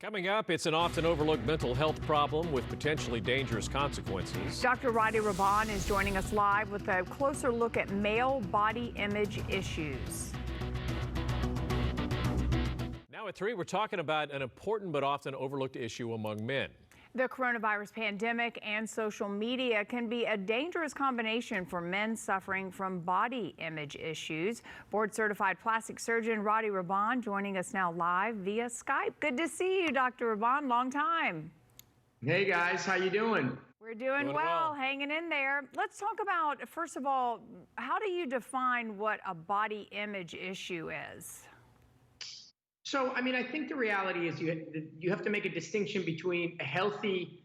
Coming up, it's an often overlooked mental health problem with potentially dangerous consequences. Dr. Rady Rahban is joining us live with a closer look at male body image issues. Now at 3, we're talking about an important but often overlooked issue among men. The coronavirus pandemic and social media can be a dangerous combination for men suffering from body image issues. Board-certified plastic surgeon Rady Rahban joining us now live via Skype. Good to see you, Dr. Rahban. Long time. Hey guys, how you doing? We're doing well, hanging in there. Let's talk about, first of all, how do you define what a body image issue is? So, I think the reality is you have to make a distinction between a healthy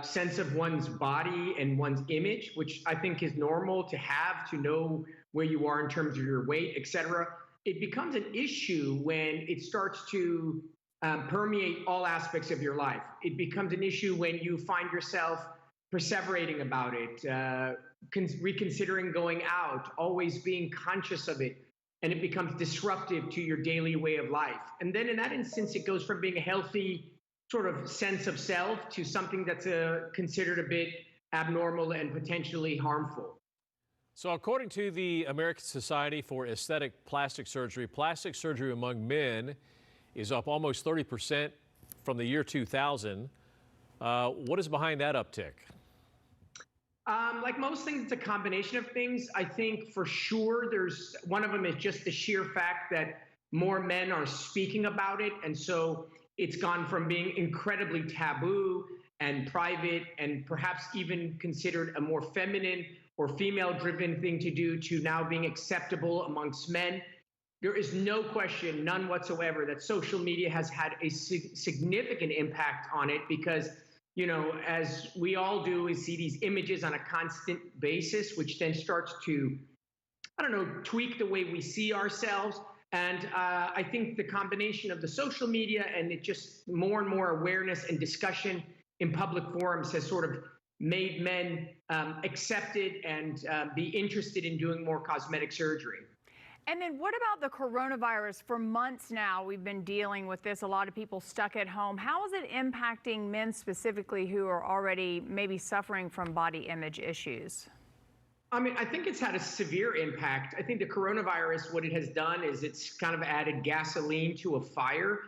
sense of one's body and one's image, which I think is normal to have, to know where you are in terms of your weight, etc. It becomes an issue when it starts to permeate all aspects of your life. It becomes an issue when you find yourself perseverating about it, reconsidering going out, always being conscious of it. And it becomes disruptive to your daily way of life. And then in that instance, it goes from being a healthy sort of sense of self to something that's considered a bit abnormal and potentially harmful. So according to the American Society for Aesthetic Plastic surgery among men is up almost 30% from the year 2000. What is behind that uptick? Like most things, it's a combination of things. I think for sure there's one of them is just the sheer fact that more men are speaking about it. And so it's gone from being incredibly taboo and private and perhaps even considered a more feminine or female driven thing to do to now being acceptable amongst men. There is no question, none whatsoever, that social media has had a significant impact on it because as we all do, is see these images on a constant basis, which then starts to, tweak the way we see ourselves. And I think the combination of the social media and it just more and more awareness and discussion in public forums has sort of made men accepted and be interested in doing more cosmetic surgery. And then what about the coronavirus? For months now, we've been dealing with this. A lot of people stuck at home. How is it impacting men specifically who are already maybe suffering from body image issues? I think it's had a severe impact. I think the coronavirus, what it has done is it's kind of added gasoline to a fire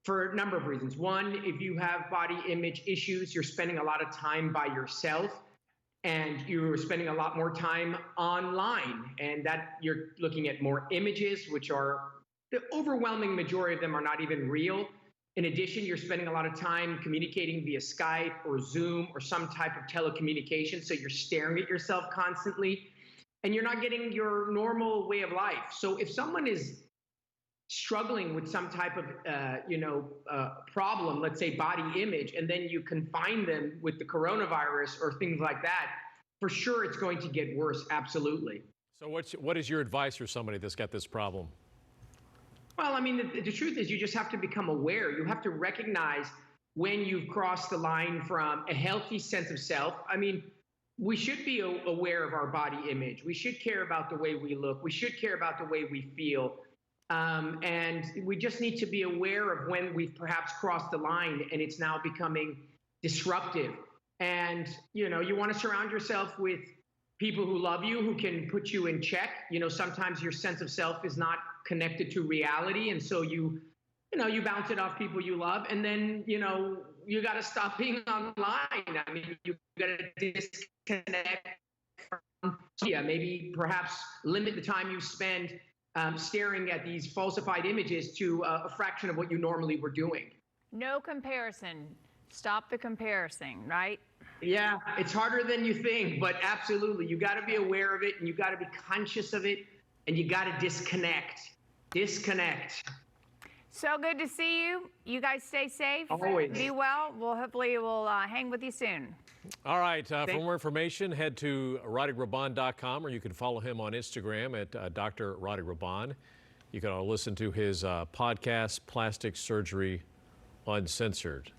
for a number of reasons. One, if you have body image issues, you're spending a lot of time by yourself. And you're spending a lot more time online, and that you're looking at more images, which are the overwhelming majority of them are not even real. In addition, you're spending a lot of time communicating via Skype or Zoom or some type of telecommunication. So you're staring at yourself constantly, and you're not getting your normal way of life. So if someone is struggling with some type of problem, let's say body image, and then you confine them with the coronavirus or things like that, for sure it's going to get worse. Absolutely. So what is your advice for somebody that's got this problem? Well, the truth is you just have to become aware. You have to recognize when you've crossed the line from a healthy sense of self. We should be aware of our body image. We should care about the way we look. We should care about the way we feel. And we just need to be aware of when we've perhaps crossed the line and it's now becoming disruptive. And, you want to surround yourself with people who love you, who can put you in check. Sometimes your sense of self is not connected to reality. And so you bounce it off people you love. And then, you got to stop being online. You got to disconnect from maybe perhaps limit the time you spend staring at these falsified images to a fraction of what you normally were doing. No comparison. Stop the comparison, right? Yeah, it's harder than you think, but absolutely. You got to be aware of it and you got to be conscious of it and you got to disconnect. Disconnect. So good to see you. You guys stay safe. Always. Be well. Hopefully we'll hang with you soon. All right. For more information, head to RadyRahban.com or you can follow him on Instagram at Dr. Rady Rahban. You can listen to his podcast, Plastic Surgery Uncensored.